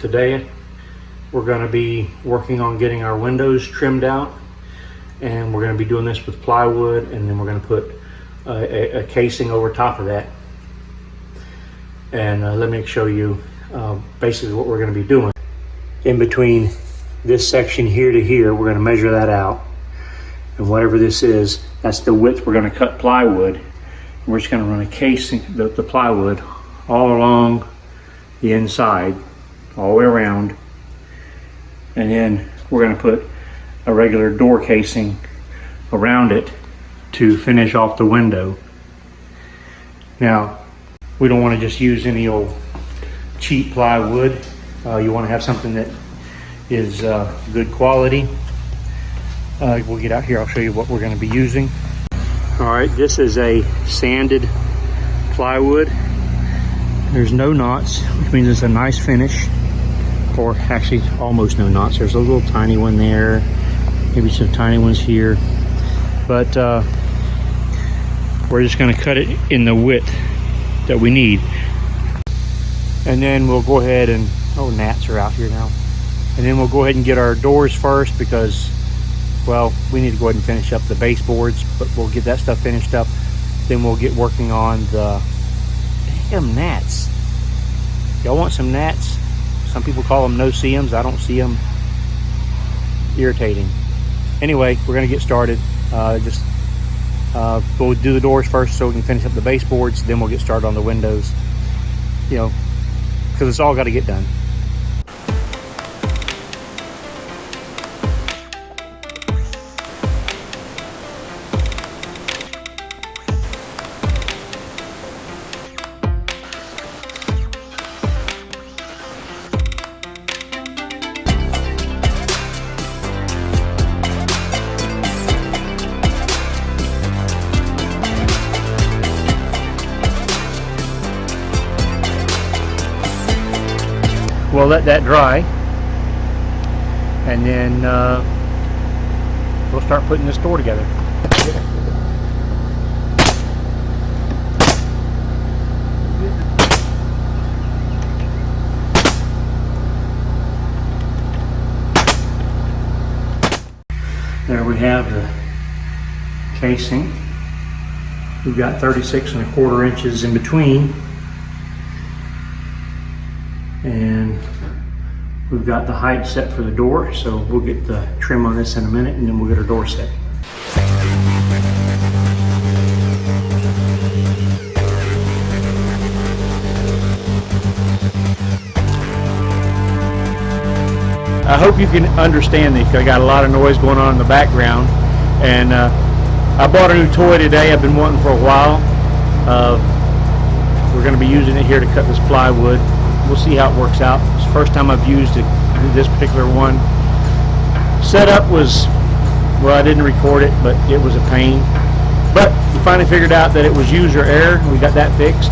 Today we're going to be working on getting our windows trimmed out, and we're going to be doing this with plywood, and then we're going to put a casing over top of that. And let me show you basically what we're going to be doing. In between this section here to here, we're going to measure that out, and whatever this is, that's the width we're going to cut plywood. And we're just going to run a casing, the plywood, all along the inside, all the way around, and then we're going to put a regular door casing around it to finish off the window. Now, we don't want to just use any old cheap plywood. You want to have something that is good quality. We'll get out here, I'll show you what we're going to be using. All right, this is a sanded plywood. There's no knots, which means it's a nice finish, or actually almost no knots. There's a little tiny one there, maybe some tiny ones here, but we're just going to cut it in the width that we need. And then we'll go ahead and, oh, gnats are out here now. And then we'll go ahead and get our doors first, because, well, we need to go ahead and finish up the baseboards, but we'll get that stuff finished up. Then we'll get working on the, damn gnats. Y'all want some gnats? Some people call them no-see-ums. I don't see them. Irritating. Anyway, we're going to get started. We'll do the doors first so we can finish up the baseboards. Then we'll get started on the windows. You know, because it's all got to get done. We'll let that dry, and then we'll start putting this door together. There we have the casing. We've got 36¼ inches in between. And we've got the height set for the door, so we'll get the trim on this in a minute, and then we'll get our door set. I hope you can understand me, because I got a lot of noise going on in the background, and I bought a new toy today I've been wanting for a while. We're going to be using it here to cut this plywood. We'll see how it works out. It's the first time I've used it, this particular one. Setup was, well, I didn't record it, but it was a pain. But we finally figured out that it was user error. We got that fixed.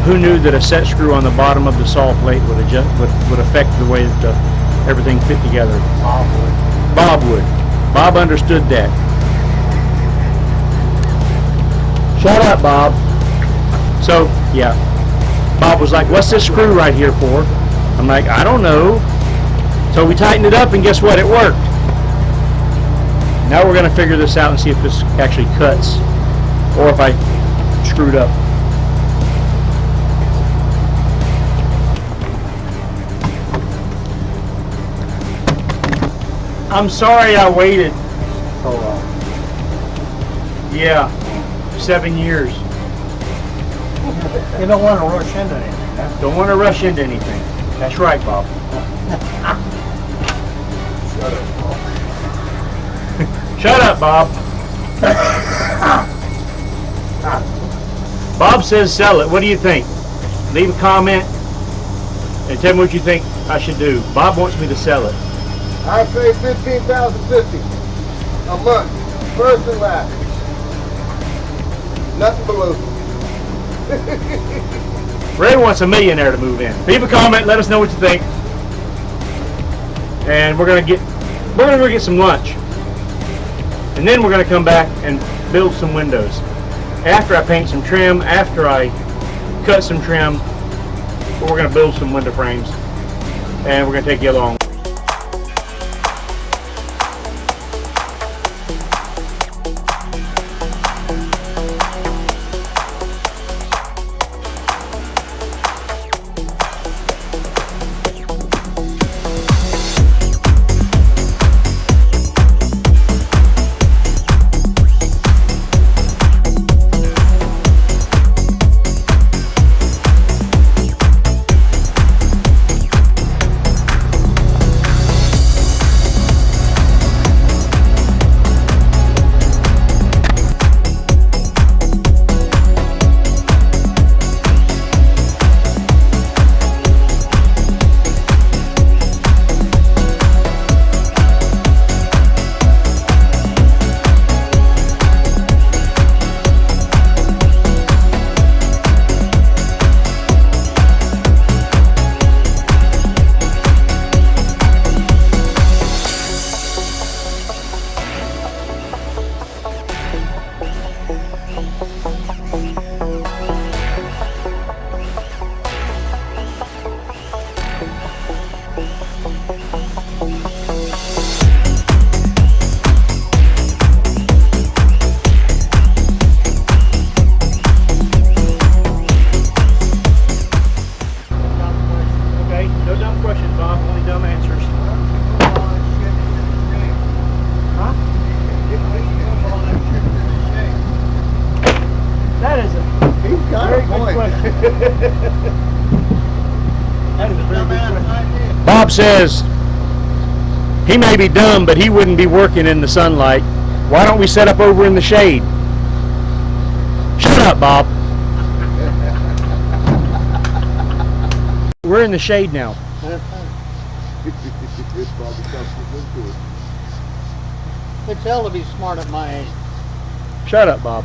Who knew that a set screw on the bottom of the saw plate would affect the way that everything fit together? Bob would. Bob would. Bob understood that. Shut up, Bob. So, yeah. Bob was like, what's this screw right here for? I'm like, I don't know. So we tightened it up, and guess what? It worked. Now we're going to figure this out and see if this actually cuts, or if I screwed up. I'm sorry I waited so long. Yeah, 7 years. You don't want to rush into anything, huh? Don't want to rush into anything. That's right, Bob. Shut up, Bob. Shut up, Bob. Bob says sell it. What do you think? Leave a comment and tell me what you think I should do. Bob wants me to sell it. I say $15,050 a month, first and last. Nothing below. Ray wants a millionaire to move in. Leave a comment, let us know what you think. And we're gonna go get some lunch. And then we're gonna come back and build some windows. After I paint some trim, after I cut some trim, we're gonna build some window frames. and we're gonna take you along. Bob says he may be dumb, but he wouldn't be working in the sunlight. Why don't we set up over in the shade? Shut up, Bob. We're in the shade now. It's hell to be smart at my age. Shut up, Bob.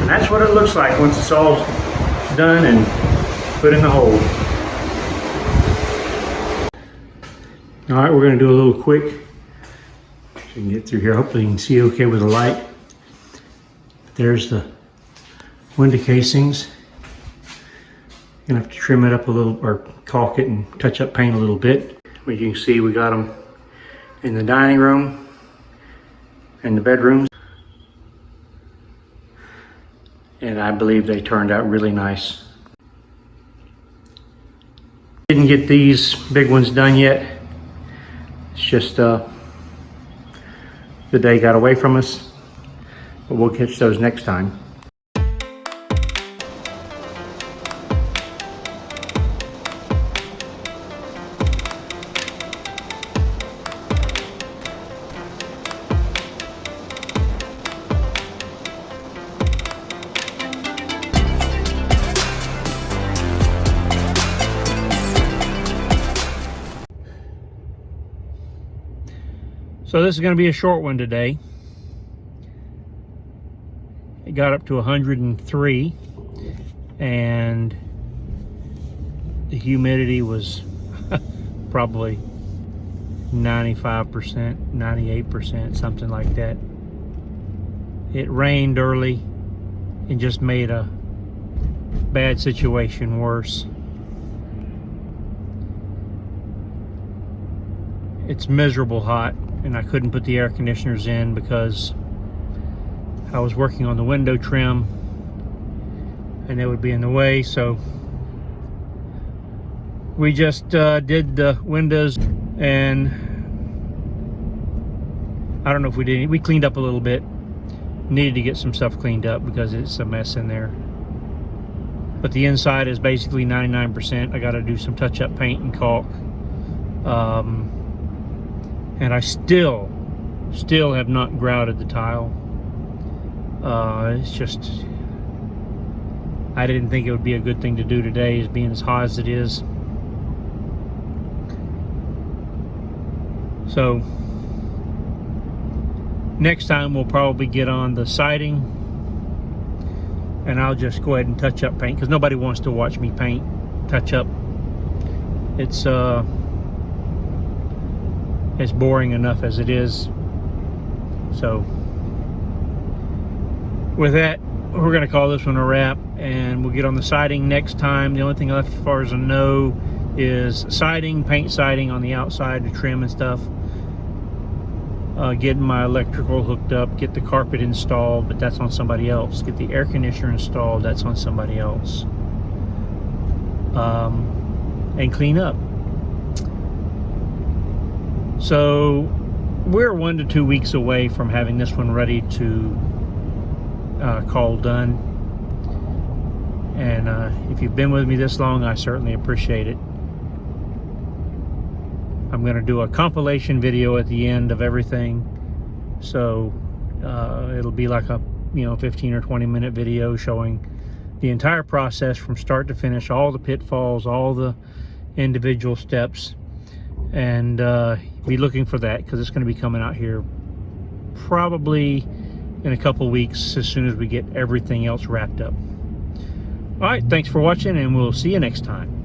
And that's what it looks like once it's all done and put in the hole. All right, we're going to do a little quick so you can get through here. Hopefully you can see okay with the light. There's the window casings. You're gonna have to trim it up a little, or caulk it and touch up paint a little bit. As you can see, we got them in the dining room and the bedrooms. And I believe they turned out really nice. Didn't get these big ones done yet. It's just the day got away from us, but we'll catch those next time. So So this is going to be a short one today. It got up to 103 and the humidity was probably 95%, 98%, something like that. It rained early and just made a bad situation worse. It's miserable hot, and I couldn't put the air conditioners in because I was working on the window trim and it would be in the way, so we just did the windows, and I don't know if we did. We cleaned up a little bit. Needed to get some stuff cleaned up because it's a mess in there. But the inside is basically 99%. I got to do some touch-up paint and caulk. And I still have not grouted the tile. It's just, I didn't think it would be a good thing to do today, as being as hot as it is. So next time we'll probably get on the siding, and I'll just go ahead and touch up paint because nobody wants to watch me paint, touch up. It's boring enough as it is. So with that, we're going to call this one a wrap, and we'll get on the siding next time. The only thing left as far as I know is siding, paint siding on the outside to trim and stuff. Getting my electrical hooked up, get the carpet installed, but that's on somebody else. Get the air conditioner installed, that's on somebody else. And clean up. So we're 1 to 2 weeks away from having this one ready to call done. And if you've been with me this long, I certainly appreciate it. I'm going to do a compilation video at the end of everything, so it'll be like a 15 or 20 minute video showing the entire process from start to finish, all the pitfalls, all the individual steps, and be looking for that because it's going to be coming out here probably in a couple weeks as soon as we get everything else wrapped up. All right, thanks for watching, and we'll see you next time.